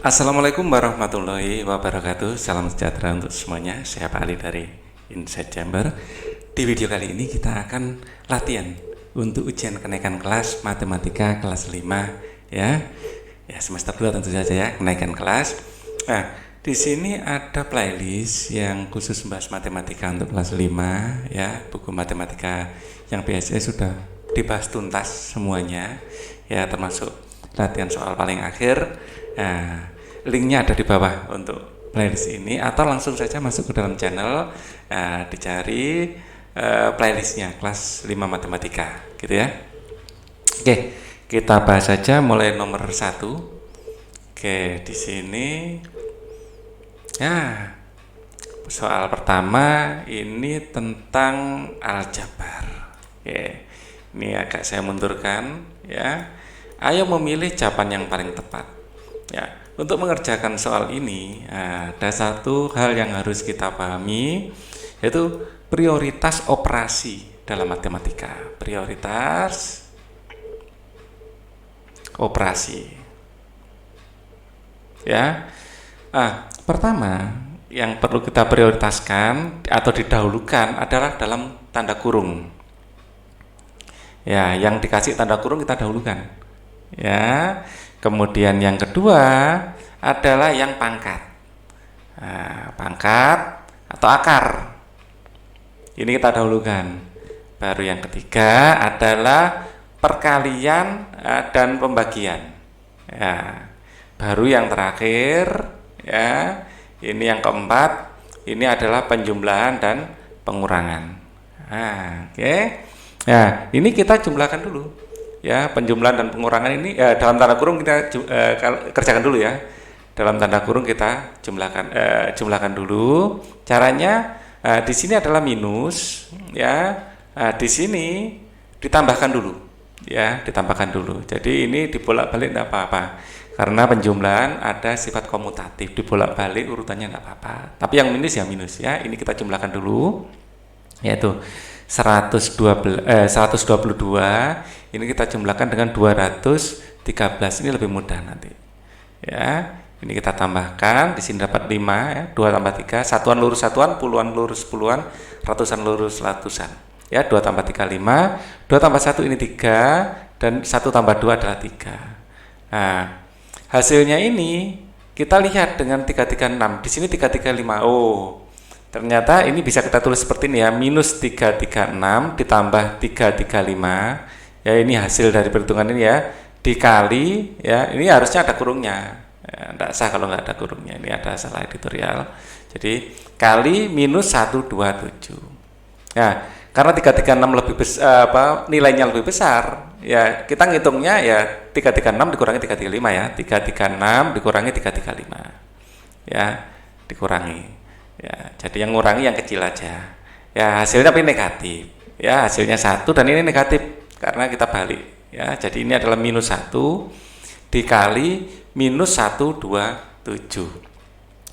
Assalamualaikum warahmatullahi wabarakatuh. Salam sejahtera untuk semuanya. Saya Pak Ali dari Insight Chamber. Di video kali ini kita akan latihan untuk ujian kenaikan kelas matematika kelas 5 ya. Ya, semester 2 tentu saja ya, kenaikan kelas. Nah, di sini ada playlist yang khusus membahas matematika untuk kelas 5 ya. Buku matematika yang biasanya sudah dibahas tuntas semuanya ya, termasuk latihan soal paling akhir. Nah, linknya ada di bawah untuk playlist ini, atau langsung saja masuk ke dalam channel, dicari playlistnya kelas 5 matematika gitu ya. Oke, kita bahas saja mulai nomor 1. Oke, di sini ya, soal pertama ini tentang aljabar. Oke, ini agak saya mundurkan ya. Ayo memilih jawaban yang paling tepat. Ya, untuk mengerjakan soal ini ada satu hal yang harus kita pahami, yaitu prioritas operasi dalam matematika. Prioritas operasi. Ya. Pertama yang perlu kita prioritaskan atau didahulukan adalah dalam tanda kurung. Ya, yang dikasih tanda kurung kita dahulukan. Ya. Kemudian yang kedua adalah yang pangkat. Pangkat atau akar. Ini kita dahulukan. Baru yang ketiga adalah perkalian dan pembagian. Ya. Baru yang terakhir ya, ini yang keempat, ini adalah penjumlahan dan pengurangan. Oke. Nah, ini kita jumlahkan dulu. Ya, penjumlahan dan pengurangan ini dalam tanda kurung kita kerjakan dulu ya. Dalam tanda kurung kita jumlahkan dulu. Caranya di sini adalah minus ya. Di sini ditambahkan dulu ya, ditambahkan dulu. Jadi ini dibolak-balik tidak apa-apa. Karena penjumlahan ada sifat komutatif, dibolak-balik urutannya tidak apa-apa. Tapi yang minus ya minus ya. Ini kita jumlahkan dulu. Yaitu 122, ini kita jumlahkan dengan 213. Ini lebih mudah nanti ya. Ini kita tambahkan, di sini dapat 5 ya, 2 tambah 3, satuan lurus satuan, puluhan lurus puluhan, ratusan lurus ratusan ya. 2 tambah 3 5, 2 tambah 1 ini 3, dan 1 tambah 2 adalah 3. Nah, hasilnya ini kita lihat dengan 336. Di sini 335. Oh, ternyata ini bisa kita tulis seperti ini ya, minus 336 ditambah 335 ya, ini hasil dari perhitungan ini ya, dikali ya, ini harusnya ada kurungnya ya, tidak sah kalau nggak ada kurungnya, ini ada salah editorial. Jadi kali minus 127 ya, karena 336 lebih besar, nilainya lebih besar ya, kita ngitungnya ya 336 dikurangi 335 ya, 336 dikurangi 335 ya, dikurangi ya, jadi yang ngurangi yang kecil aja ya. Hasilnya tapi negatif ya, hasilnya 1 dan ini negatif karena kita balik ya. Jadi ini adalah minus 1 dikali minus 127.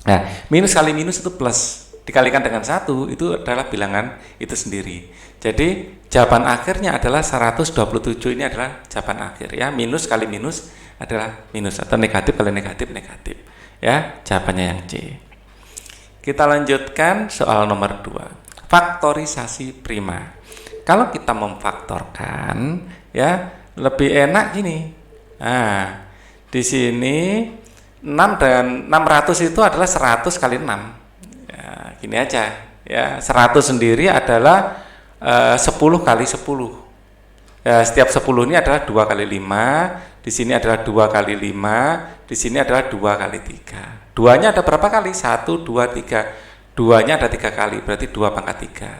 Nah, minus kali minus itu plus, dikalikan dengan 1 itu adalah bilangan itu sendiri. Jadi jawaban akhirnya adalah 127. Ini adalah jawaban akhir ya. Minus kali minus adalah minus, atau negatif kali negatif negatif ya. Jawabannya yang C. Kita lanjutkan soal nomor 2. Faktorisasi prima. Kalau kita memfaktorkan ya, lebih enak gini. Nah, di sini 6 dan 600 itu adalah 100 kali 6. Ya, gini aja ya. 100 sendiri adalah 10 kali 10. Ya, setiap 10 ini adalah 2 kali 5, di sini adalah 2 kali 5, di sini adalah 2 kali 3. 2-nya ada berapa kali? 1, 2, 3. 2-nya ada 3 kali, berarti 2 pangkat 3.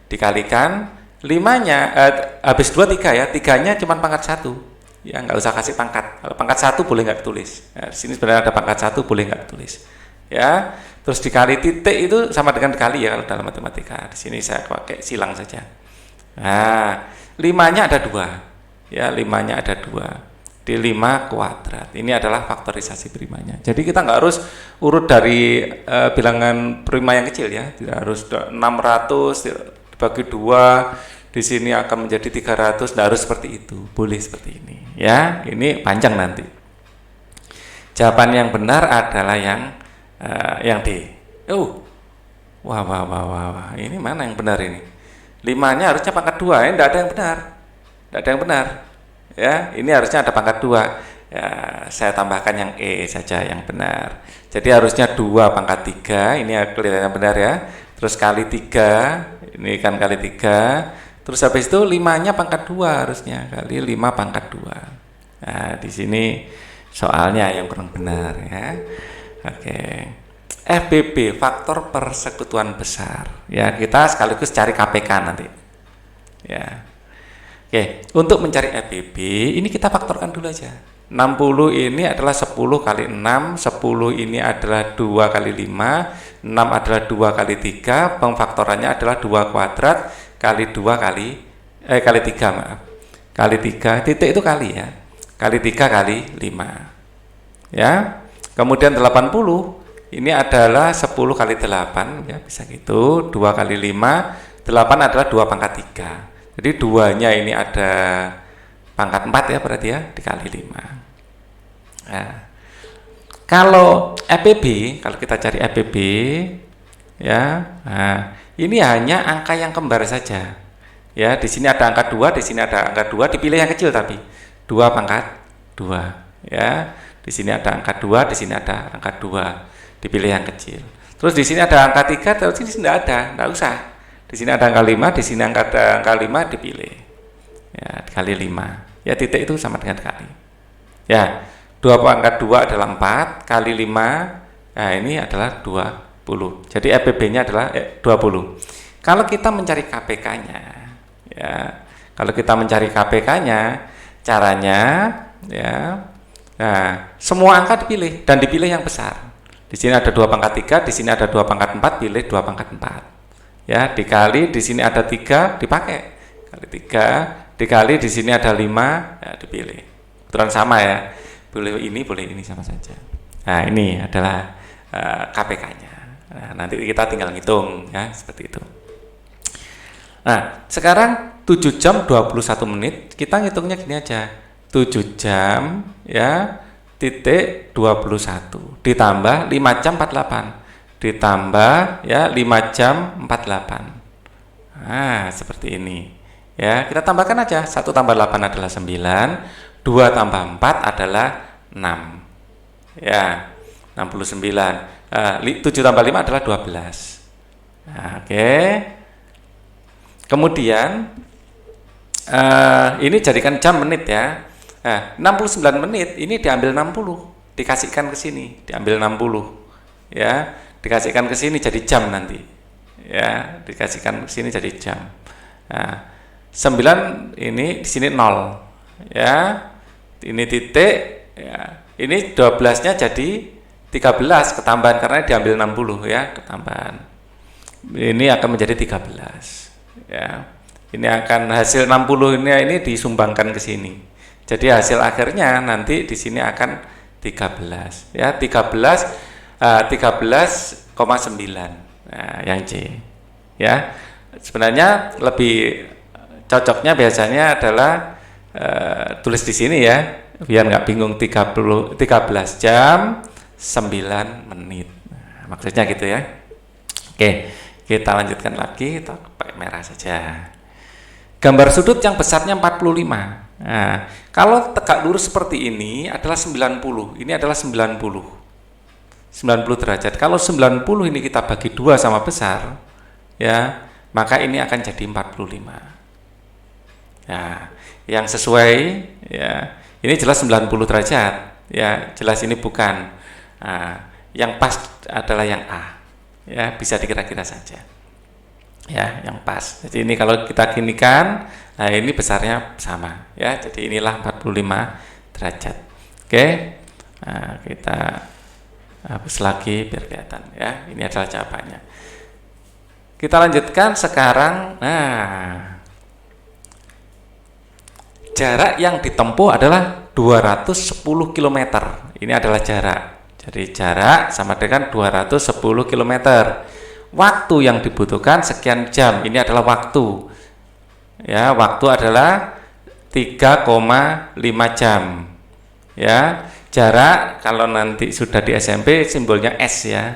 Dikalikan 5-nya, habis 2, 3 ya, 3-nya cuma pangkat 1. Ya, nggak usah kasih pangkat. Kalau pangkat 1 boleh nggak tulis. Nah, di sini sebenarnya ada pangkat 1, boleh nggak tulis. Ya, terus dikali titik itu sama dengan dikali ya kalau dalam matematika. Di sini saya pakai silang saja. Nah, 5-nya ada 2. Ya, 5-nya ada 2. Di 5 kuadrat. Ini adalah faktorisasi primanya. Jadi kita nggak harus urut dari bilangan prima yang kecil ya. Tidak harus 600 dibagi 2, di sini akan menjadi 300, tidak harus seperti itu. Boleh seperti ini ya. Ini panjang nanti. Jawaban yang benar adalah yang D. Wah, ini mana yang benar ini? 5-nya harusnya pangkat 2, tidak ada yang benar. Tidak ada yang benar. Ya, ini harusnya ada pangkat 2. Ya, saya tambahkan yang E saja yang benar. Jadi harusnya 2 pangkat 3, ini kelihatannya benar ya. Terus kali 3, ini kan kali 3. Terus habis itu 5-nya pangkat 2 harusnya, kali 5 pangkat 2. Nah, di sini soalnya yang kurang benar ya. Oke. FBB, faktor persekutuan besar. Ya, kita sekaligus cari KPK nanti. Ya. Oke, untuk mencari FBB, ini kita faktorkan dulu aja. 60 ini adalah 10 kali 6, 10 ini adalah 2 kali 5, 6 adalah 2 kali 3, pengfaktorannya adalah 2 kuadrat kali 2 kali 3, maaf. Kali 3, titik itu kali ya. Kali 3 kali 5. Ya. Kemudian 80 ini adalah 10 kali 8 ya, bisa gitu, 2 kali 5, 8 adalah 2 pangkat 3. Jadi 2-nya ini ada pangkat 4 ya, berarti ya, dikali 5. Nah, kalau FBB, kalau kita cari FBB ya, nah, ini hanya angka yang kembar saja. Ya, di sini ada angka 2, di sini ada angka 2, dipilih yang kecil tapi 2 pangkat 2 ya. Di sini ada angka 2, di sini ada angka 2, dipilih yang kecil. Terus di sini ada angka 3, terus di sini tidak ada, tidak usah. Di sini ada angka 5, di sini ada angka 5, dipilih. Ya, dikali 5. Ya, titik itu sama dengan kali. Ya, 2 pangkat 2 adalah 4, kali 5, nah ini adalah 20. Jadi FBB-nya adalah 20. Kalau kita mencari KPK-nya, ya, kalau kita mencari KPK-nya, caranya, ya, nah, semua angka dipilih, dan dipilih yang besar. Di sini ada 2 pangkat 3, di sini ada 2 pangkat 4, pilih 2 pangkat 4. Ya, dikali di sini ada 3, dipakai. Kali 3, dikali di sini ada 5, ya, dipilih. Kebetulan sama ya. Boleh ini sama saja. Nah, ini adalah KPK-nya. Nah, nanti kita tinggal ngitung ya, seperti itu. Nah, sekarang 7 jam 21 menit, kita ngitungnya gini aja. 7 jam ya, titik 21 ditambah 5 jam 48 ditambah ya 5 jam 48. Nah, seperti ini ya, kita tambahkan aja. 1 tambah 8 adalah 9, 2 tambah 4 adalah 6 ya, 69. 7 tambah 5 adalah 12. Nah, oke. Kemudian ini jadikan jam menit ya. Nah, 69 menit ini diambil 60, dikasihkan ke sini, diambil 60. Ya, dikasihkan ke sini jadi jam nanti. Ya, dikasihkan ke sini jadi jam. Nah, 9 ini di sini 0. Ya. Ini titik ya. Ini 12-nya jadi 13 ketambahan karena diambil 60 ya, ketambahan. Ini akan menjadi 13. Ya. Ini akan hasil 60 ini disumbangkan ke sini. Jadi hasil akhirnya nanti di sini akan 13 ya, 13,9. Nah, yang C. Ya. Sebenarnya lebih cocoknya biasanya adalah tulis di sini ya, biar nggak bingung. 13 jam 9 menit. Nah, maksudnya gitu ya. Oke, kita lanjutkan lagi, kita pakai merah saja. Gambar sudut yang besarnya 45. Nah, kalau tegak lurus seperti ini adalah 90. Ini adalah 90 derajat. Kalau 90 ini kita bagi 2 sama besar, ya, maka ini akan jadi 45. Ya, yang sesuai ya, ini jelas 90 derajat. Ya, jelas ini bukan. Nah, yang pas adalah yang A. Ya, bisa dikira-kira saja. Ya, yang pas. Jadi ini kalau kita ginikan, nah ini besarnya sama ya. Jadi inilah 45 derajat. Oke. Nah, kita hapus lagi biar kelihatan ya. Ini adalah jawabannya. Kita lanjutkan sekarang. Nah, jarak yang ditempuh adalah 210 km. Ini adalah jarak. Jadi jarak sama dengan 210 km. Waktu yang dibutuhkan sekian jam. Ini adalah waktu. Ya, waktu adalah 3,5 jam. Ya. Jarak kalau nanti sudah di SMP simbolnya S ya.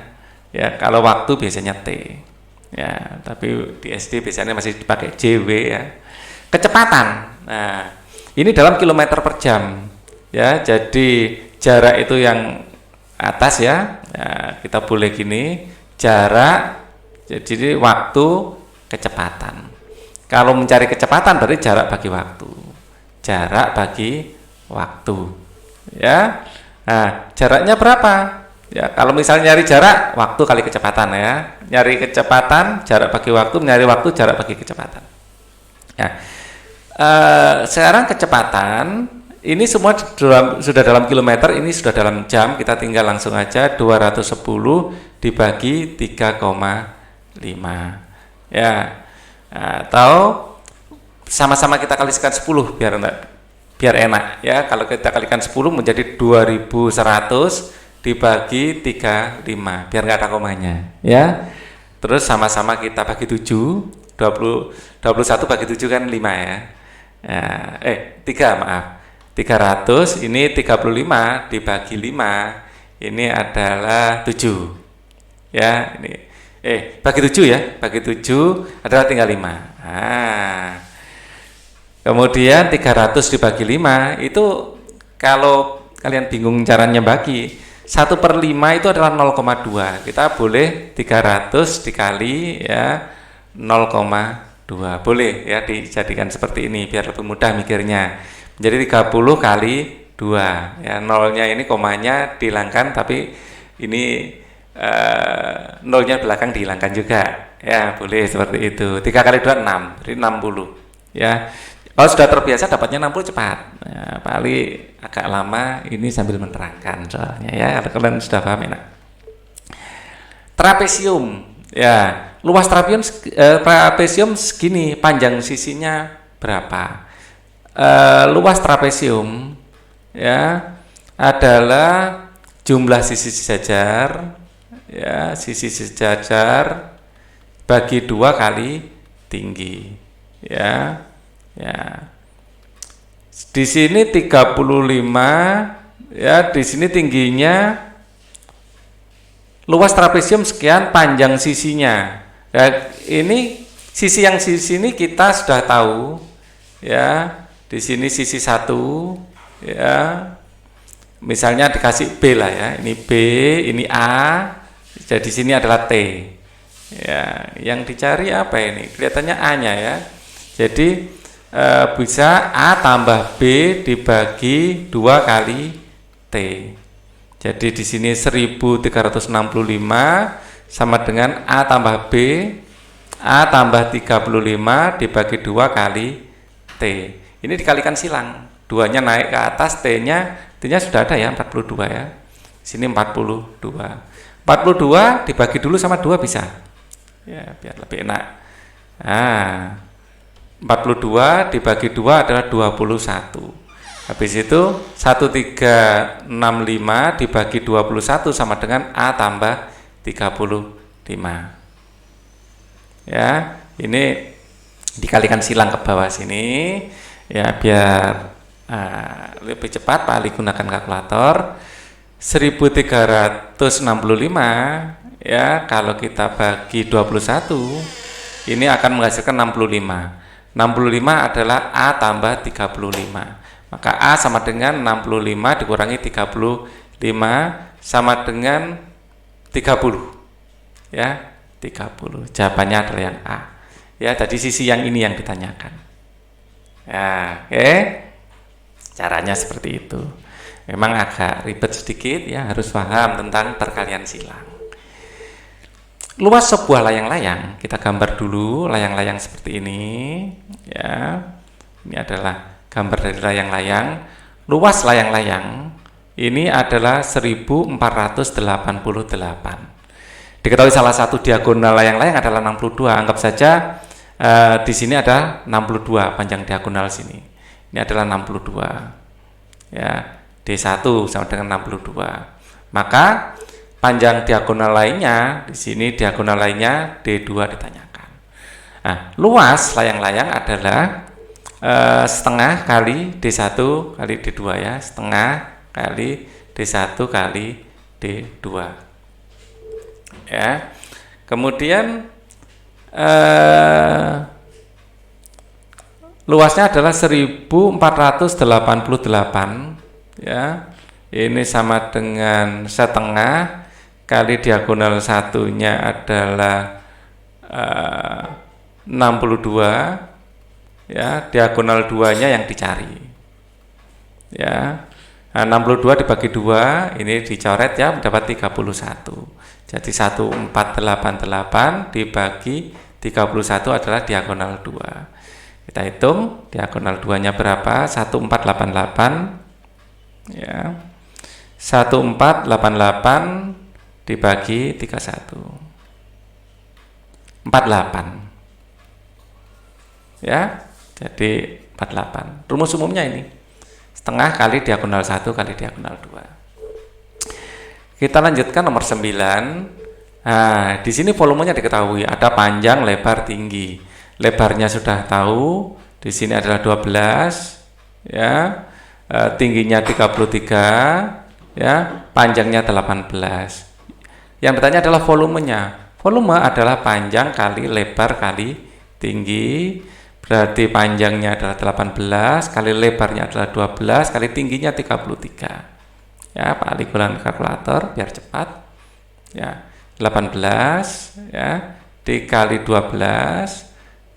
Ya, kalau waktu biasanya T. Ya, tapi di SD biasanya masih dipakai JW ya. Kecepatan. Nah, ini dalam kilometer per jam. Ya, jadi jarak itu yang atas ya. Nah, kita boleh gini, jarak jadi waktu kecepatan. Kalau mencari kecepatan berarti jarak bagi waktu. Jarak bagi waktu. Ya. Nah, jaraknya berapa? Ya, kalau misalnya nyari jarak, waktu kali kecepatan ya. Nyari kecepatan, jarak bagi waktu, nyari waktu, jarak bagi kecepatan. Ya. Sekarang kecepatan ini semua sudah dalam kilometer, ini sudah dalam jam. Kita tinggal langsung aja 210 dibagi 3,5. Ya. Atau sama-sama kita kalikan 10 biar enak ya. Kalau kita kalikan 10 menjadi 2100 dibagi 35 biar nggak ada komanya ya. Terus sama-sama kita bagi 7, 21 bagi 7 kan 5 ya. 3 maaf. 300 ini 35 dibagi 5 ini adalah 7. Ya, ini bagi 7 ya. Bagi 7 adalah tinggal 5. Nah, kemudian 300 dibagi 5 itu kalau kalian bingung caranya bagi 1/5 itu adalah 0,2. Kita boleh 300 dikali ya 0,2. Boleh ya dijadikan seperti ini biar lebih mudah mikirnya. Jadi 30 kali 2 ya, nolnya ini komanya dihilangkan tapi ini nolnya belakang dihilangkan juga ya, boleh seperti itu. 3 kali 2 6, jadi 60 ya. Kalau sudah terbiasa dapatnya 60 cepat ya, paling agak lama ini sambil menerangkan soalnya ya, kalau kalian sudah paham enak. Trapesium ya, luas trapesium segini, panjang sisinya berapa? Luas trapesium ya adalah jumlah sisi sejajar ya, sisi sejajar bagi 2 kali tinggi ya. Ya. Di sini 35 ya, di sini tingginya, luas trapesium sekian, panjang sisinya. Ya, ini sisi ini kita sudah tahu ya. Di sini sisi 1 ya. Misalnya dikasih B lah ya. Ini B, ini A. Jadi di sini adalah T. Ya, yang dicari apa ini? Kelihatannya A-nya ya. Jadi bisa A tambah B dibagi 2 kali T. Jadi di sini 1365 sama dengan A tambah B, A tambah 35 dibagi 2 kali T. Ini dikalikan silang. 2-nya naik ke atas, T-nya sudah ada ya, 42 ya. Sini 42. 42 dibagi dulu sama 2 bisa. Ya, biar lebih enak. Nah, 42 dibagi 2 adalah 21. Habis itu 1365 dibagi 21 sama dengan A tambah 35. Ya, ini dikalikan silang ke bawah sini ya, biar lebih cepat Pak Ali gunakan kalkulator. 1365 ya, kalau kita bagi 21 ini akan menghasilkan 65. 65 adalah A tambah 35. Maka A sama dengan 65 dikurangi 35 sama dengan 30. Ya, 30. Jawabannya adalah yang A. Ya, tadi sisi yang ini yang ditanyakan. Ya, oke. Caranya seperti itu. Memang agak ribet sedikit ya, harus paham tentang perkalian silang. Luas sebuah layang-layang, kita gambar dulu layang-layang seperti ini ya. Ini adalah gambar dari layang-layang. Luas layang-layang ini adalah 1488. Diketahui salah satu diagonal layang-layang adalah 62. Anggap saja di sini ada 62 panjang diagonal sini. Ini adalah 62. Ya, D1 sama dengan 62. Maka panjang diagonal lainnya, di sini diagonal lainnya D2 ditanyakan. Nah, luas layang-layang adalah setengah kali D1 kali D2 ya, setengah kali D1 kali D2. Ya. Kemudian luasnya adalah 1488, ya. Ini sama dengan setengah kali diagonal satunya adalah 62, ya, diagonal 2-nya yang dicari. Ya. Nah, 62 dibagi 2, ini dicoret ya, mendapat 31. Jadi 1488 dibagi 31 adalah diagonal 2. Kita hitung diagonal 2-nya berapa? 1488, ya. 1488 dibagi 31. 48. Ya. Jadi 48. Rumus umumnya ini. Setengah kali diagonal 1 kali diagonal 2. Kita lanjutkan nomor 9. Nah, di sini volumenya diketahui, ada panjang, lebar, tinggi. Lebarnya sudah tahu, di sini adalah 12, ya. Tingginya 33, ya. Panjangnya 18. Yang bertanya adalah volumenya. Volume adalah panjang kali lebar kali tinggi. Berarti panjangnya adalah 18 kali lebarnya adalah 12 kali tingginya 33. Ya, Pak Ali gunakan kalkulator biar cepat. Ya, 18 ya dikali 12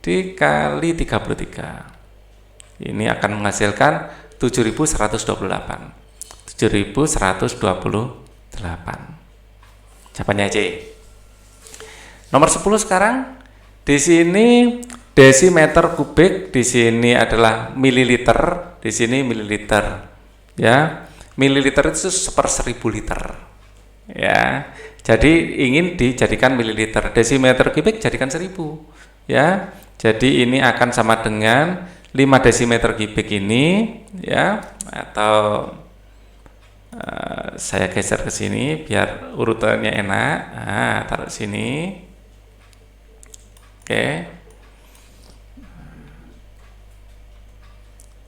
dikali 33. Ini akan menghasilkan 7.128. 7.128. Jawabannya C. Nomor 10 sekarang. Di sini desimeter kubik, di sini adalah mililiter, di sini mililiter. Ya, mililiter itu 1/1000 liter. Ya, jadi ingin dijadikan mililiter. Desimeter kubik jadikan 1000. Ya, jadi ini akan sama dengan 5 desimeter kubik ini, ya, atau saya geser ke sini biar urutannya enak. Nah, taruh sini. Oke.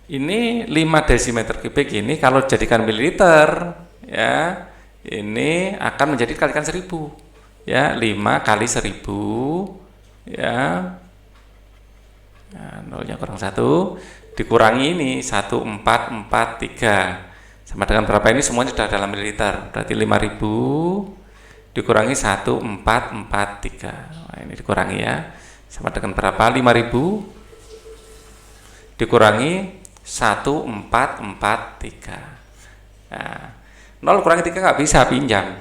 Ini 5 desimeter kubik ini kalau jadikan mililiter, ya, ini akan menjadi kalikan 1000. Ya, 5 kali 1000, ya. Nah, nolnya kurang 1 dikurangi ini 1443. Sama dengan berapa ini? Semuanya sudah dalam mililiter. Berarti 5000 dikurangi 1443. Nah, ini dikurangi ya. Sama dengan berapa? 5000 dikurangi 1443. Nah, 0 kurangi 3 nggak bisa, pinjam.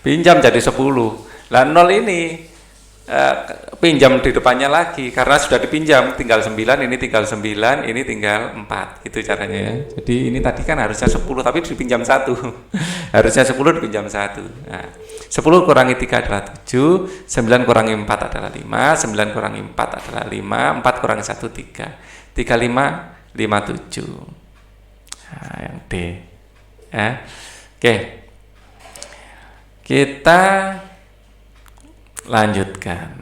Pinjam jadi 10. Lah 0 ini pinjam di depannya lagi karena sudah dipinjam, tinggal 9, ini tinggal 9, ini tinggal 4. Gitu caranya ya. Jadi ini tadi kan harusnya 10 tapi dipinjam 1. Harusnya 10 dipinjam 1. Nah, 10 kurangi 3 adalah 7, 9 kurangi 4 adalah 5, 9 kurangi 4 adalah 5, 4 kurangi 1 3. 35 57. Nah, yang D. Ya. Oke. Kita lanjutkan.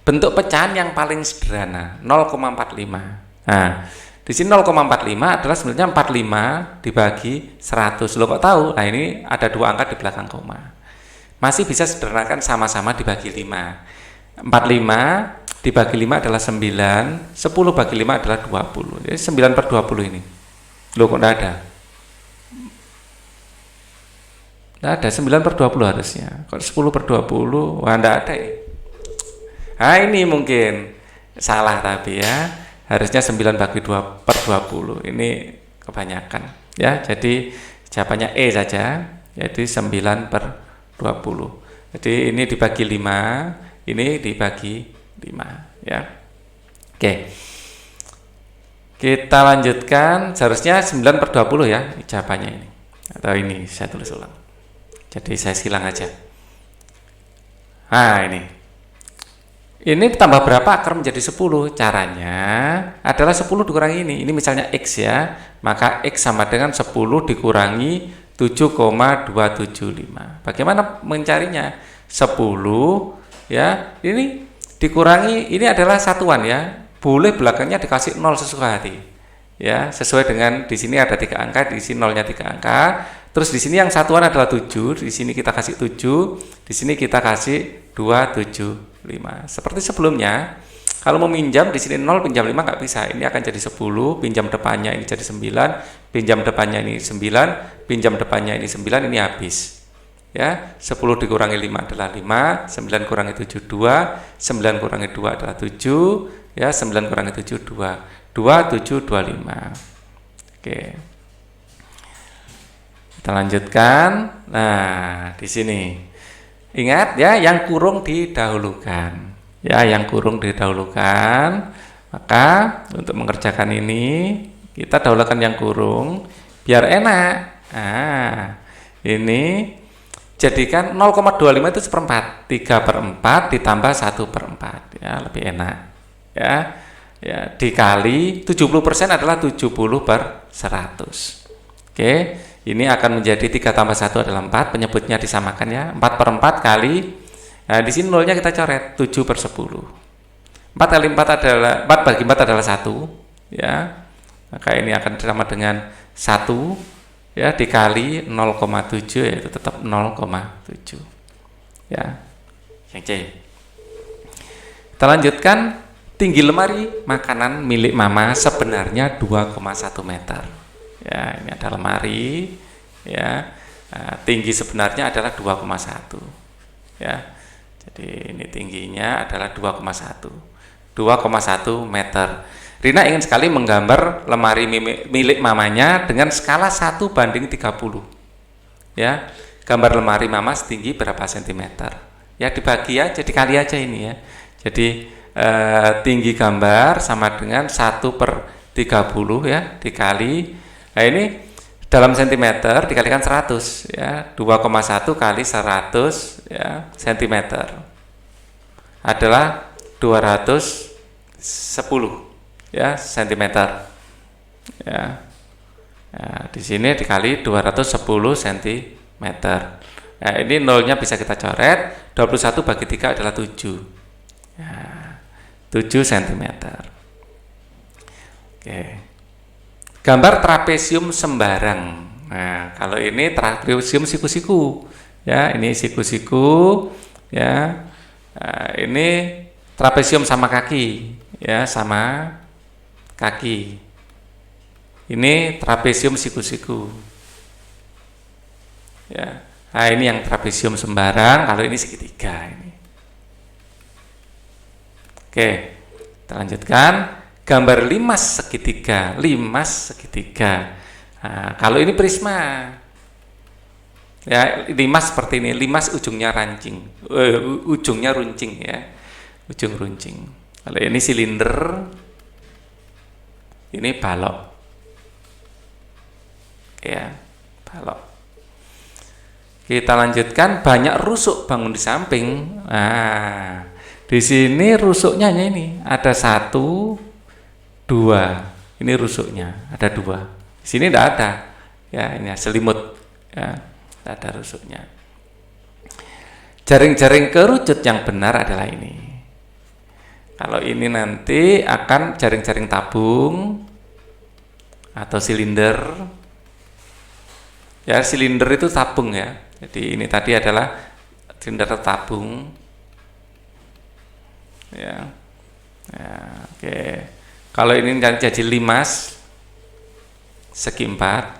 Bentuk pecahan yang paling sederhana 0,45. Nah, di sini 0,45 adalah sebenarnya 45 dibagi 100. Lo kok tahu? Nah, ini ada 2 angka di belakang koma. Masih bisa sederhanakan sama-sama dibagi 5. 45 dibagi 5 adalah 9, 10 bagi 5 adalah 20. Jadi 9/20 ini. Loh, kok enggak ada? Enggak ada, 9/20 harusnya. Kok 10/20? Wah, enggak ada ya. Nah, ini mungkin salah tapi ya. Harusnya 9 bagi 2/20. Ini kebanyakan. Ya, jadi jawabannya E saja. Jadi 9/20. Jadi ini dibagi 5, ini dibagi 5, ya. Oke. Kita lanjutkan. Seharusnya 9/20 ya jawabannya ini. Atau ini saya tulis ulang. Jadi saya silang aja. Nah, ini. Ini tambah berapa akar menjadi 10? Caranya adalah 10 dikurangi ini. Ini misalnya X ya. Maka X sama dengan 10 dikurangi 7,275. Bagaimana mencarinya? 10 ya. Ini dikurangi, ini adalah satuan ya. Boleh belakangnya dikasih 0 sesuka hati. ya, sesuai dengan di sini ada 3 angka, di sini nolnya 3 angka. Terus di sini yang satuan adalah 7, di sini kita kasih 7, di sini kita kasih 275. Seperti sebelumnya, kalau mau minjam di sini 0, pinjam 5 nggak bisa. Ini akan jadi 10, pinjam depannya ini jadi 9, pinjam depannya ini 9, pinjam depannya ini 9, ini habis. Ya, 10 dikurangi 5 adalah 5, 9 kurangi 7 2, 9 kurangi 2 adalah 7, ya, 9 kurangi 7 2, 2725. Oke. Kita lanjutkan. Nah, di sini ingat ya, yang kurung didahulukan. Ya, yang kurung didahulukan. Maka untuk mengerjakan ini kita dahulukan yang kurung biar enak. Nah, ini jadikan 0,25 itu seperempat, 3/4 ditambah 1/4, ya, lebih enak. Ya, dikali 70% adalah 70/100. Oke, ini akan menjadi 3 tambah 1 adalah 4, penyebutnya disamakan ya, 4/4 kali, nah di sini nolnya kita coret, 7/10. 4 kali 4 adalah, 4 bagi 4 adalah 1, ya, maka ini akan sama dengan 1, ya, dikali 0,7, yaitu tetap 0,7, ya, yang C. Kita lanjutkan. Tinggi lemari makanan milik mama sebenarnya 2,1 meter. Ya, ini ada lemari, ya. Nah, tinggi sebenarnya adalah 2,1. Ya. Jadi ini tingginya adalah 2,1 meter. Rina ingin sekali menggambar lemari milik mamanya dengan skala 1:30. Ya. Gambar lemari mama setinggi berapa sentimeter? Ya, dibagi aja, dikali aja ini ya. Jadi tinggi gambar sama dengan 1/30 ya, dikali, nah ini dalam sentimeter dikalikan 100 ya, 2,1 kali 100 ya, sentimeter adalah 210 ya, sentimeter ya. Nah, di sini dikali 210 sentimeter. Nah, ini nolnya bisa kita coret, 21 bagi 3 adalah 7 ya, 7 cm. Oke. Gambar trapesium sembarang. Nah, kalau ini trapesium siku-siku. Ya, ini siku-siku. Ya. Nah, ini trapesium sama kaki. Ya, sama kaki. Ini trapesium siku-siku. Ya. Nah, ini yang trapesium sembarang. Kalau ini segitiga ini. Oke, kita lanjutkan. Gambar limas segitiga. Nah, kalau ini prisma, ya, limas seperti ini. Limas ujungnya ujungnya runcing ya, ujung runcing. Kalau ini silinder, ini balok, ya, balok. Kita lanjutkan. Banyak rusuk bangun di samping. Nah, di sini rusuknya ini ada 1, 2. Ini rusuknya ada 2. Di sini tidak ada. Ya, ini selimut. Ya, tidak ada rusuknya. Jaring-jaring kerucut yang benar adalah ini. Kalau ini nanti akan jaring-jaring tabung atau silinder. Ya, silinder itu tabung ya. Jadi ini tadi adalah silinder tabung. Ya, oke. Kalau ini jadi limas segi 4.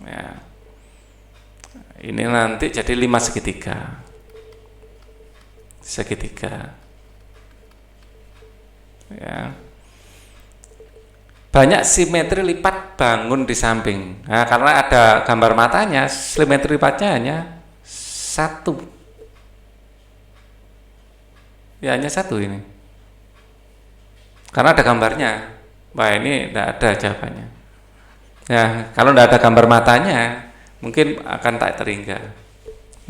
Ya, ini nanti jadi limas segitiga. Ya. Banyak simetri lipat bangun di samping. Nah, karena ada gambar matanya, simetri lipatnya hanya 1. Ya, hanya 1 ini. Karena ada gambarnya. Wah, ini tidak ada jawabannya. Ya, kalau tidak ada gambar matanya, mungkin akan tak terhingga.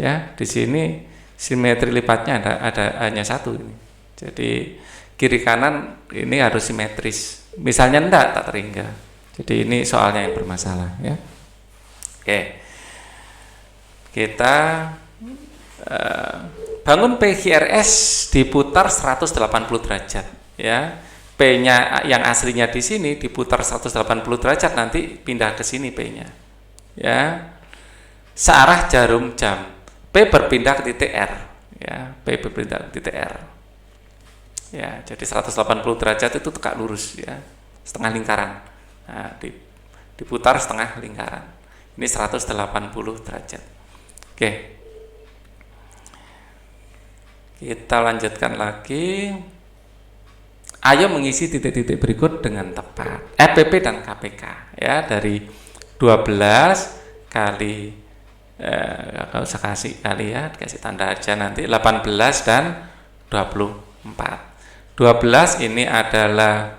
Ya, di sini simetri lipatnya ada hanya 1 ini. Jadi kiri kanan ini harus simetris. Misalnya enggak, tak terhingga. Jadi ini soalnya yang bermasalah ya. Oke. Kita bangun PQRS diputar 180 derajat ya. P-nya yang aslinya di sini diputar 180 derajat, nanti pindah ke sini P-nya. Ya. Searah jarum jam. P berpindah ke titik R. Ya, P berpindah ke titik R. Ya, jadi 180 derajat itu tegak lurus ya. Setengah lingkaran. Nah, diputar setengah lingkaran. Ini 180 derajat. Oke. Kita lanjutkan lagi. Ayo mengisi titik-titik berikut dengan tepat. EPP dan KPK ya, dari 12 kali kalau usah kasih kali ya, kasih tanda aja nanti 18 dan 24. 12 ini adalah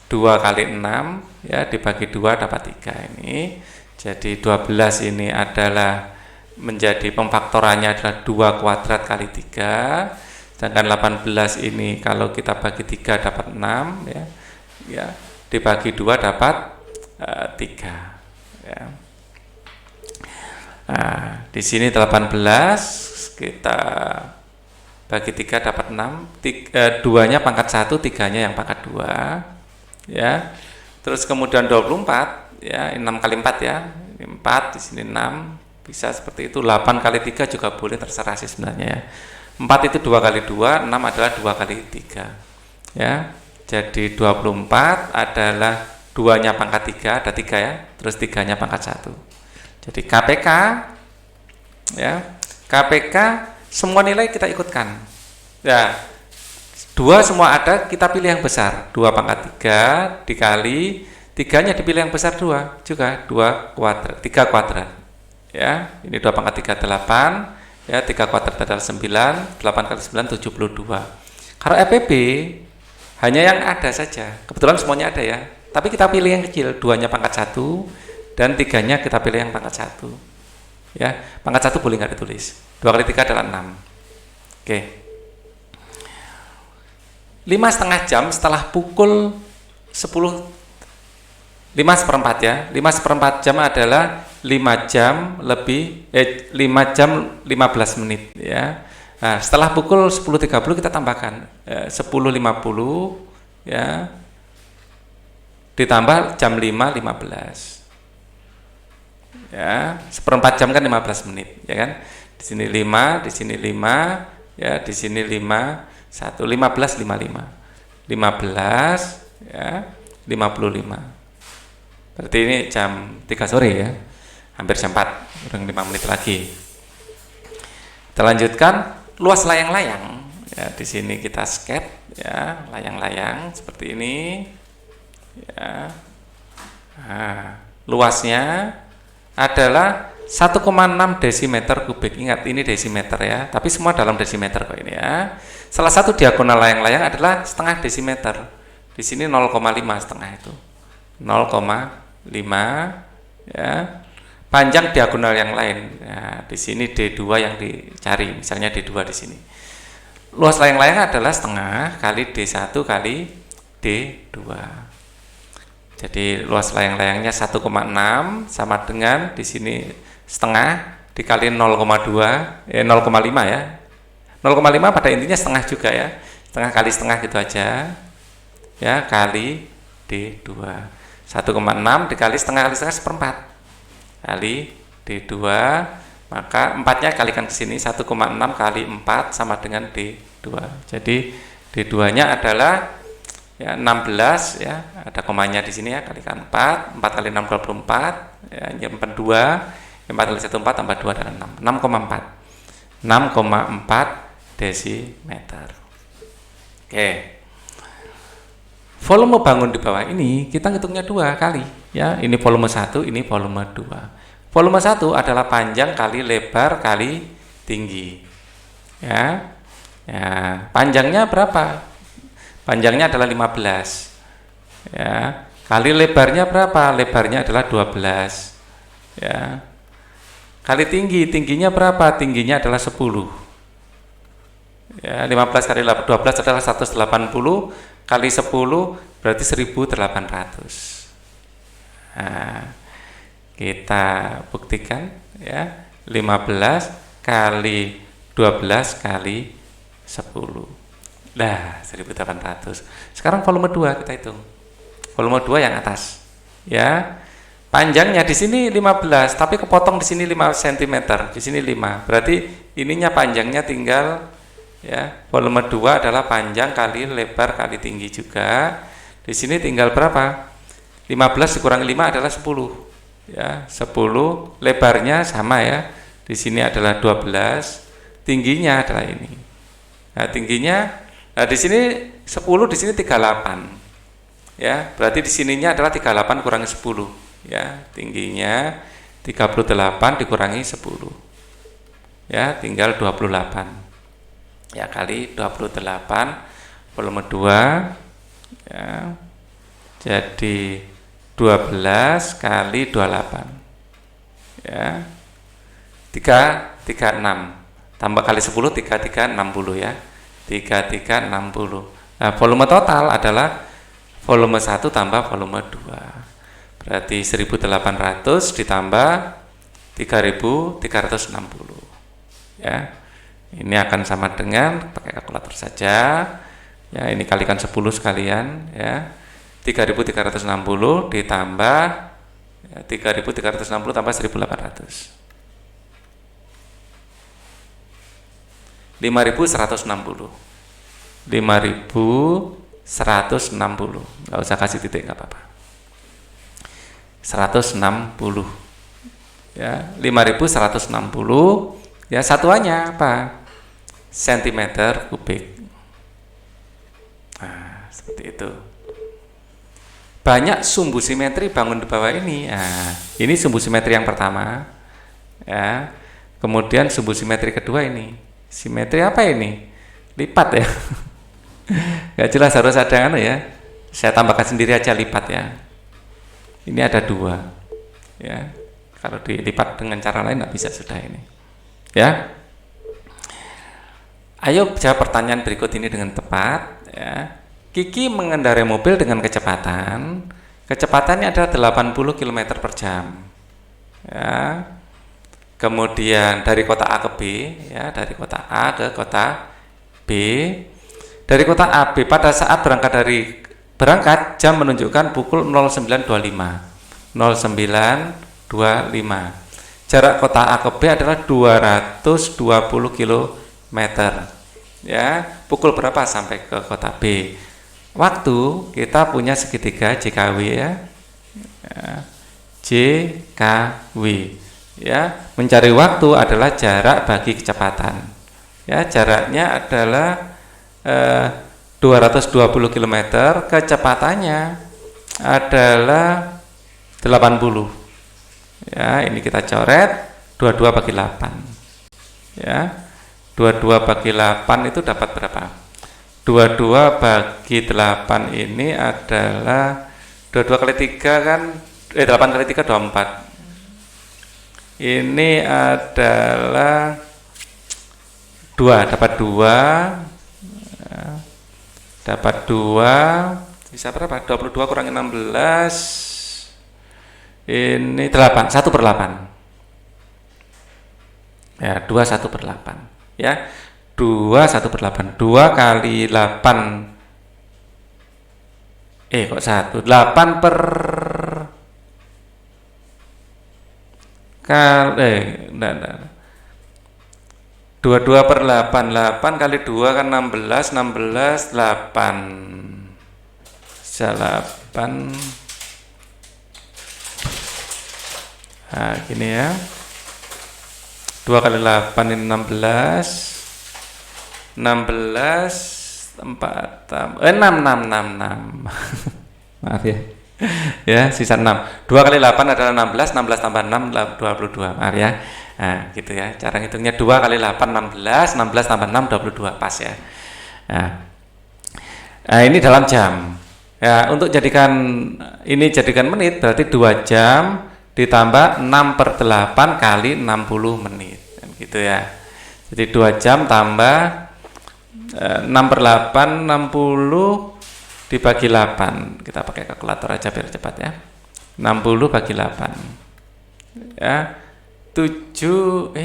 2 kali 6 ya, dibagi 2 dapat 3 ini. Jadi 12 ini adalah menjadi pemfaktorannya adalah 2 kuadrat kali 3. Sedangkan 18 ini kalau kita bagi 3 dapat 6 ya. Ya, dibagi 2 dapat 3 ya. Nah, di sini 18 kita bagi 3 dapat 6. 2-nya pangkat 1, 3-nya yang pangkat 2 ya. Terus kemudian 24 ya, 6 kali 4 ya. Ini 4, di sini 6, bisa seperti itu. 8 kali 3 juga boleh, terserah sih sebenarnya ya. 4 itu 2 kali 2, 6 adalah 2 kali 3 ya. Jadi 24 adalah 2-nya pangkat 3, ada 3 ya, terus 3-nya pangkat 1. Jadi KPK ya, KPK semua nilai kita ikutkan ya. 2 semua ada, kita pilih yang besar. 2 pangkat 3 dikali 3-nya dipilih yang besar 2 juga, 2 kuadrat, 3 kuadrat ya. Ini 2 pangkat 3 8 ya, 3 kuadrat adalah 9, 8 kali 9 72. Kalau EPP hanya yang ada saja, kebetulan semuanya ada ya, tapi kita pilih yang kecil, 2-nya pangkat 1 dan 3-nya kita pilih yang pangkat 1 ya. Pangkat 1 boleh nggak ditulis, 2 kali 3 adalah 6. Oke, 5,5 jam setelah pukul 10, 5/4 ya, 5/4 jam adalah 5 jam lebih 5 jam 15 menit ya. Nah, setelah pukul 10.30 kita tambahkan 10.50 ya, ditambah jam 5.15 ya, 1/4 jam kan 15 menit ya kan. Di sini 5, di sini 5 ya, di sini 5, 1, 15, 55 15 ya, 55. Berarti ini jam 3 sore ya, hampir jam 4, kurang 5 menit lagi. Kita lanjutkan luas layang-layang ya. Di sini kita sketch ya, layang-layang seperti ini ya. Nah, luasnya adalah 1,6 desimeter kubik. Ingat ini desimeter ya, tapi semua dalam desimeter kok ini ya. Salah satu diagonal layang-layang adalah setengah desimeter. Di sini 0,5 setengah itu 0,5 ya. Panjang diagonal yang lain. Nah, di sini D2 yang dicari, misalnya D2 di sini. Luas layang-layang adalah setengah kali D1 kali D2. Jadi luas layang-layangnya 1,6 sama dengan di sini setengah dikali 0,2 0,5 ya. 0,5 pada intinya setengah juga ya. Setengah kali setengah gitu aja. Ya, kali D2. 1,6 dikali setengah kali setengah 1/4 kali D2, maka 4-nya kalikan ke sini, 1,6 kali 4 sama dengan D2. Jadi D2-nya adalah ya 16 ya, ada komanya di sini ya, kalikan 4, 4 kali 6 24 ya, nyimpen 2, 4 kali 1 4 tambah 2 adalah 6, 6,4 desimeter. Oke. Volume bangun di bawah ini kita ngitungnya 2 kali ya. Ini volume 1, ini volume 2. Volume 1 adalah panjang kali lebar kali tinggi. Ya. Ya, panjangnya berapa? Panjangnya adalah 15. Ya. Kali lebarnya berapa? Lebarnya adalah 12. Ya. Kali tinggi, tingginya berapa? Tingginya adalah 10. Ya, 15 kali 12 adalah 180. Kali 10 berarti 1800. Nah, kita buktikan ya, 15 kali 12 kali 10. Nah, 1800. Sekarang volume 2 kita hitung. Volume 2 yang atas. Ya. Panjangnya di sini 15, tapi kepotong di sini 5 cm, di sini 5. Berarti ininya panjangnya tinggal ya. Volume 2 adalah panjang kali lebar kali tinggi juga. Di sini tinggal berapa? 15 dikurangi 5 adalah 10. Ya, 10. Lebarnya sama ya. Di sini adalah 12. Tingginya adalah ini. Nah, tingginya di sini 10, di sini 38. Ya, berarti di sininya adalah 38 kurangi 10. Ya, tingginya 38 dikurangi 10. Ya, tinggal 28. Ya, kali 28 volume 2 ya. Jadi 12 kali 28. Ya. 336 tambah kali 10 3360 ya. 3360. Nah, volume total adalah volume 1 tambah volume 2. Berarti 1800 ditambah 3360. Ya. Ini akan sama dengan pakai kalkulator saja. Ya, ini kalikan 10 sekalian ya. 3360 ditambah ya, 3360 tambah 1800. 5160. 5160. Enggak usah kasih titik, enggak apa-apa. 160 ya, 5160 ya, satuannya apa? Sentimeter kubik. Nah, seperti itu. Banyak sumbu simetri bangun di bawah ini. Nah, ini sumbu simetri yang pertama ya. Kemudian sumbu simetri kedua ini. Simetri apa ini? Lipat ya. Gak jelas, harus ada ya. Saya tambahkan sendiri aja lipat ya. Ini ada 2 ya. Kalau dilipat dengan cara lain tidak bisa sudah ini ya. Ayo jawab pertanyaan berikut ini dengan tepat ya. Kiki mengendarai mobil dengan kecepatannya adalah 80 km per jam ya. Kemudian dari kota A ke B ya, dari kota A ke kota B. Dari kota A B pada saat berangkat jam menunjukkan pukul 09.25. 09.25. Jarak kota A ke B adalah 220 km. Ya, pukul berapa sampai ke kota B? Waktu kita punya segitiga JKW ya. JKW. Ya, mencari waktu adalah jarak bagi kecepatan. Ya, jaraknya adalah 220 km, kecepatannya adalah 80. Ya, ini kita coret 22 bagi 8. Ya. 22 bagi 8 itu dapat berapa? 22 bagi 8 ini adalah 22 kali 3 kan 8 kali 3 24. Ini adalah 2, dapat 2. Dapat 2 bisa berapa? 22 kurangi 16 ini 8, 1/8 ya, 2 1/8 ya, 2 1/8, 2 kali 8 kok 1, 8 per kali 22 per 8, 8 kali 2 kan 16, 16, 8 8. Nah, gini ya, 2 kali 8 ini 16, 16, 4 6 maaf ya. Ya, sisa 6. 2 kali 8 adalah 16, 16 tambah 6 22, maaf ya. Nah, gitu ya. Cara ngitungnya 2 kali 8 16, 16 tambah 6 22, pas ya. Nah, ini dalam jam. Ya, untuk jadikan menit berarti 2 jam ditambah 6/8 kali 60 menit. Gitu ya. Jadi 2 jam tambah 6/8 60 dibagi 8. Kita pakai kalkulator aja biar cepat ya. 60 bagi 8. Ya. 7,5.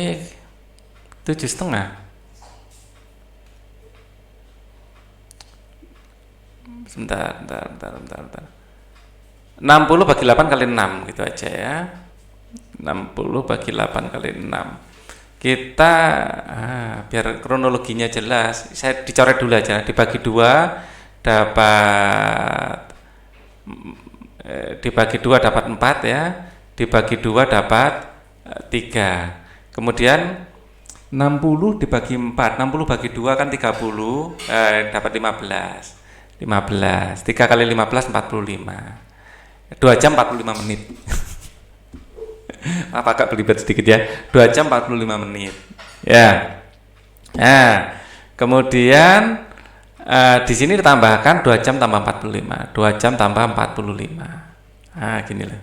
Bentar. 60 bagi 8 kali 6 gitu aja ya. 60 bagi 8 kali 6. Kita biar kronologinya jelas, saya dicoret dulu aja. Dibagi 2 dapat 4 ya. Dibagi 2 dapat 3. Kemudian 60 dibagi 4, 60 bagi 2 kan 30, dapat 15. 3 kali 15 45. 2 jam 45 menit. Apa agak belibet sedikit ya. 2 jam 45 menit. Ya. Nah, kemudian di sini ditambahkan 2 jam tambah 45. 2 jam tambah 45. Nah, gini loh.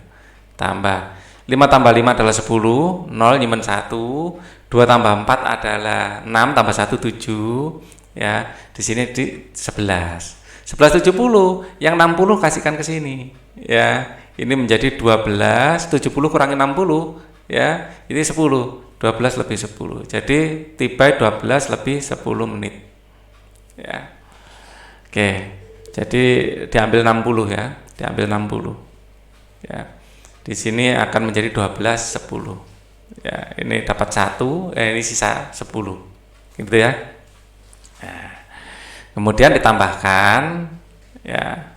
Tambah 5 tambah 5 adalah 10, 0 nyimen 1, 2 tambah 4 adalah 6 tambah 1 7, ya. Di sini di 11. 1170, yang 60 kasihkan ke sini, ya. Ini menjadi 12, 70 kurangi 60, ya. Ini 10, 12 lebih 10. Jadi tiba 12 lebih 10 menit. Ya. Oke. Jadi diambil 60 ya, diambil 60. Ya. Di sini akan menjadi 12 10. Ya, ini dapat 1, ini sisa 10. Gitu ya. Nah, kemudian ditambahkan ya.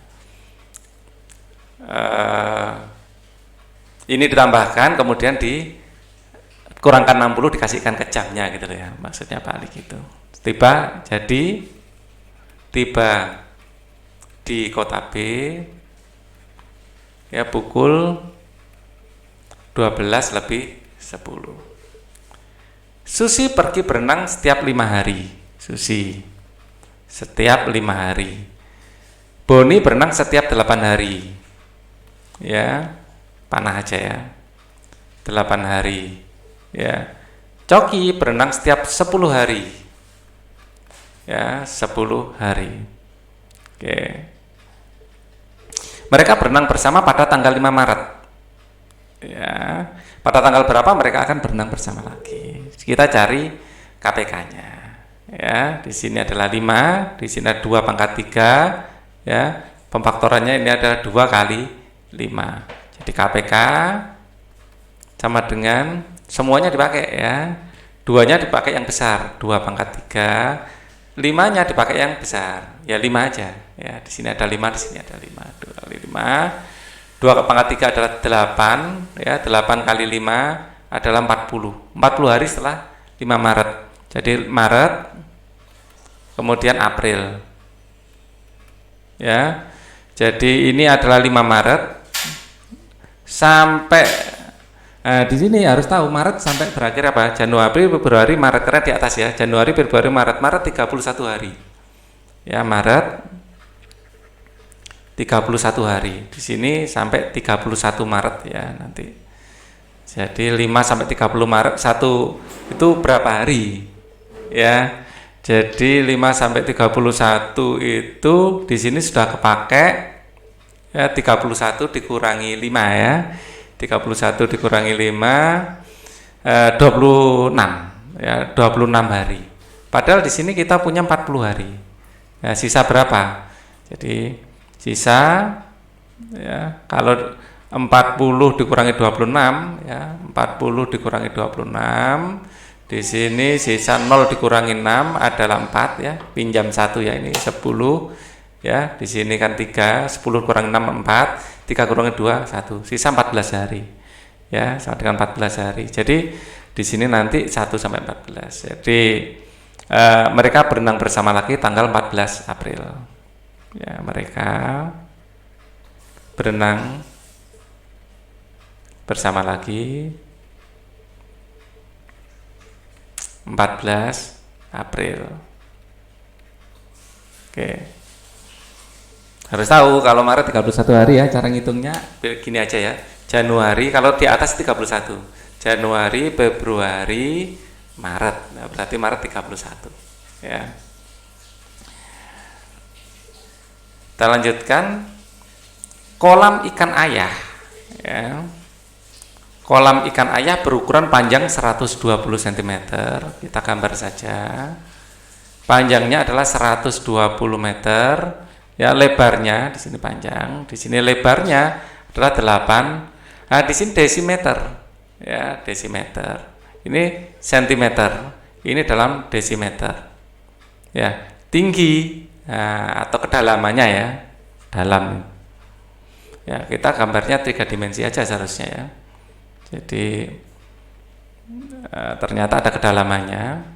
Ini ditambahkan kemudian dikurangkan 60 dikasihkan ke jamnya gitu ya. Maksudnya Pak Ali gitu. Tiba di kota B ya pukul 12 lebih 10. Susi pergi berenang setiap 5 hari. Susi setiap 5 hari. Boni berenang setiap 8 hari. Ya, panah aja ya. 8 hari. Ya. Coki berenang setiap 10 hari. Ya, 10 hari. Oke. Mereka berenang bersama pada tanggal 5 Maret. Ya, pada tanggal berapa mereka akan berenang bersama lagi. Kita cari KPK-nya. Ya, di sini adalah 5, di sini ada 2 pangkat 3, ya. Pemfaktorannya ini adalah 2 kali 5. Jadi KPK sama dengan semuanya dipakai ya. 2-nya dipakai yang besar, 2 pangkat 3. 5-nya dipakai yang besar. Ya 5 aja. Ya, di sini ada 5, di sini ada 5. 2 kali 5. 2 pangkat 3 adalah 8, ya. 8 kali 5 adalah 40. 40 hari setelah 5 Maret. Jadi Maret, kemudian April. Ya. Jadi ini adalah 5 Maret sampai di sini harus tahu Maret sampai berakhir apa? Januari, Februari, Maret, karena di atas ya. Januari, Februari, Maret. Maret 31 hari. Ya, Maret 31 hari. Di sini sampai 31 Maret ya nanti. Jadi 5 sampai 30 Maret 1 itu berapa hari? Ya. Jadi 5 sampai 31 itu di sini sudah kepake ya 31 dikurangi 5 ya. 31 dikurangi 5 26 ya 26 hari. Padahal di sini kita punya 40 hari. Ya, sisa berapa? Jadi sisa ya kalau 40 dikurangi 26 ya 40 dikurangi 26 di sini sisa 0 dikurangi 6 adalah 4 ya pinjam 1 ya ini 10 ya di sini kan 3 10 kurang 6 4 3 kurangi 2 1 sisa 14 hari ya sama dengan 14 hari jadi di sini nanti 1 sampai 14 jadi mereka berenang bersama lagi tanggal 14 April ya mereka berenang bersama lagi 14 April. Oke. Harus tahu kalau Maret 31 hari ya cara ngitungnya gini aja ya. Januari kalau di atas 31. Januari, Februari, Maret. Nah, berarti Maret 31. Ya. Kita lanjutkan kolam ikan ayah ya. Kolam ikan ayah berukuran panjang 120 cm. Kita gambar saja. Panjangnya adalah 120 meter, Ya, lebarnya di sini panjang, di sini lebarnya adalah 8. Nah, di sini desimeter. Ya, desimeter. Ini sentimeter. Ini dalam desimeter. Ya, tinggi atau kedalamannya ya, dalam. Ya, kita gambarnya 3 dimensi aja seharusnya ya. Jadi ternyata ada kedalamannya.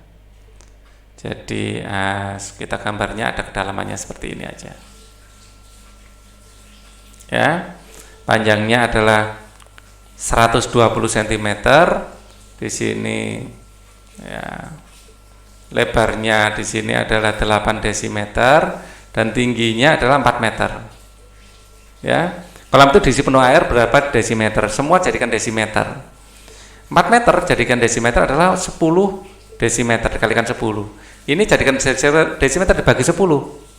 Jadi kita gambarnya ada kedalamannya seperti ini aja. Ya, panjangnya adalah 120 cm. Di sini ya, lebarnya di sini adalah 8 desimeter dan tingginya adalah 4 meter. Ya, kolam itu diisi penuh air berapa desimeter? Semua jadikan desimeter. 4 meter jadikan desimeter adalah 10 desimeter dikalikan 10. Ini jadikan desimeter dibagi 10,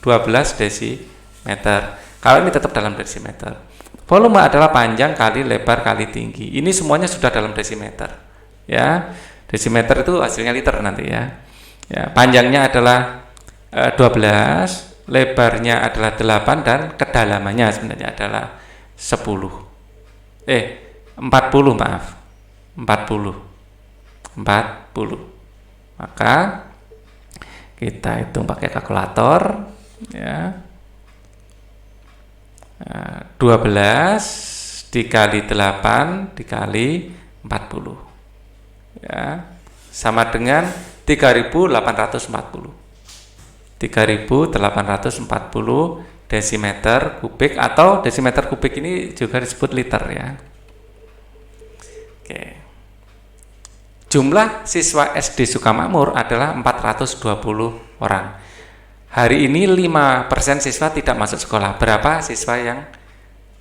12 desimeter. Kalau ini tetap dalam desimeter. Volume adalah panjang kali lebar kali tinggi. Ini semuanya sudah dalam desimeter. Ya, desimeter itu hasilnya liter nanti ya. Ya, panjangnya adalah 12, lebarnya adalah 8 dan kedalamannya sebenarnya adalah 40. 40 maaf. 40. Maka kita hitung pakai kalkulator ya. 12 dikali 8 dikali 40 ya, sama dengan 3840 desimeter kubik, atau desimeter kubik ini juga disebut liter ya. Oke. Jumlah siswa SD Sukamakmur adalah 420 orang. Hari ini 5% siswa tidak masuk sekolah. Berapa siswa yang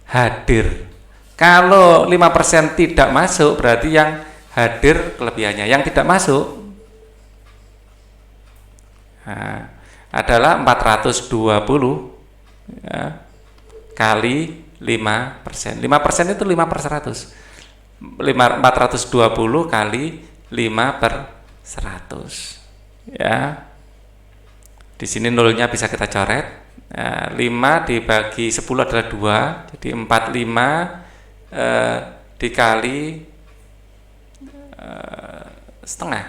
hadir? Kalau 5% tidak masuk, berarti yang hadir kelebihannya. Yang tidak masuk adalah 420 ya, kali 5%. 5% itu 5/100. 420 kali 5/100 ya. Di sini nolnya bisa kita coret. 5 dibagi 10 adalah 2, jadi 45 dikali setengah.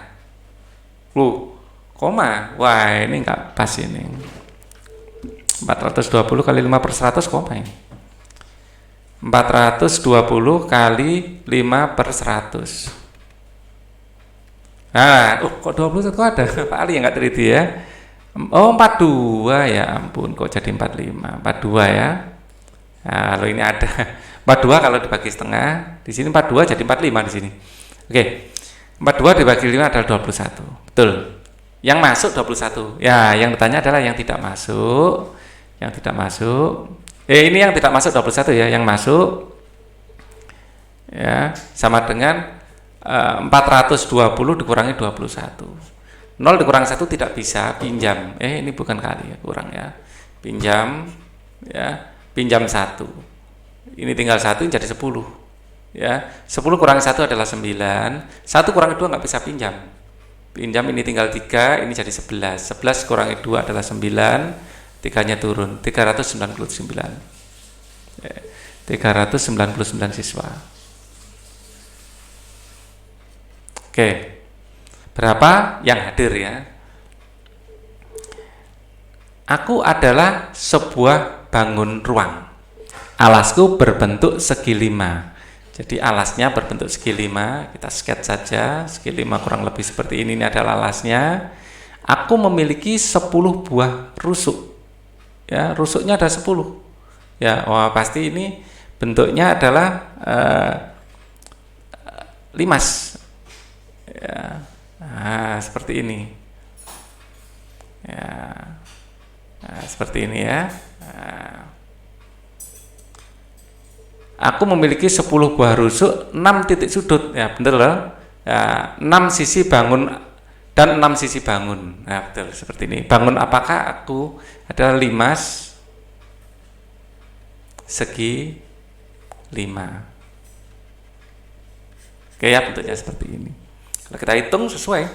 Koma. Wah, ini enggak pas ini. 420 kali 5/100 koma ini. 420 kali 5/100. Kok 20 kok ada? Pak Ali yang enggak teliti ya. 42 ya ampun, kok jadi 45. 42 ya. Nah, kalau ini ada 42 kalau dibagi setengah, di sini 42 jadi 45 di sini. Oke. 42 dibagi 5 adalah 21. Betul. Yang masuk 21. Ya, yang ditanya adalah yang tidak masuk. Yang tidak masuk. Ini yang tidak masuk 21 ya, yang masuk ya sama dengan 420 dikurangi 21. 0 dikurang 1 tidak bisa, pinjam. Ini bukan kali ya, kurang ya. Pinjam ya, pinjam 1. Ini tinggal 1 jadi 10. Ya, 10 kurang 1 adalah 9. 1 kurangi 2 nggak bisa pinjam. Pinjam ini tinggal 3, ini jadi 11. 11 kurangi 2 adalah 9. 3-nya turun, 399. 399 siswa. Oke. Berapa yang hadir ya? Aku adalah sebuah bangun ruang. Alasku berbentuk segi 5. Jadi alasnya berbentuk segi 5. Kita sketch saja. Segi 5 kurang lebih seperti ini. Ini adalah alasnya. Aku memiliki 10 buah rusuk. Ya, rusuknya ada 10. Ya, pasti ini bentuknya adalah limas. Ya. Seperti ini ya. Seperti ini ya. Aku memiliki 10 buah rusuk, 6 titik sudut ya, bener loh ya, 6 sisi bangun dan 6 sisi bangun. Nah, betul seperti ini. Bangun apakah aku adalah limas segi 5. Oke ya, bentuknya seperti ini. Kalau kita hitung sesuai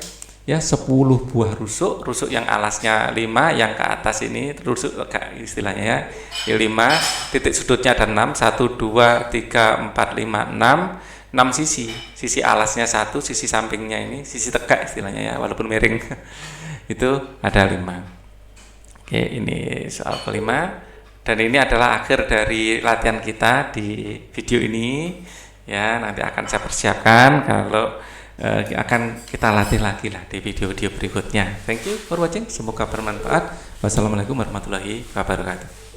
ya 10 buah rusuk, rusuk yang alasnya 5, yang ke atas ini rusuk istilahnya ya, 5, titik sudutnya ada 6, 1, 2, 3, 4, 5, 6 sisi alasnya 1, sisi sampingnya ini, sisi tegak istilahnya ya, walaupun miring itu ada 5. Oke, ini soal kelima, dan ini adalah akhir dari latihan kita di video ini ya. Nanti akan saya persiapkan kalau akan kita latih lagi lah di video-video berikutnya. Thank you for watching, semoga bermanfaat. Wassalamualaikum warahmatullahi wabarakatuh.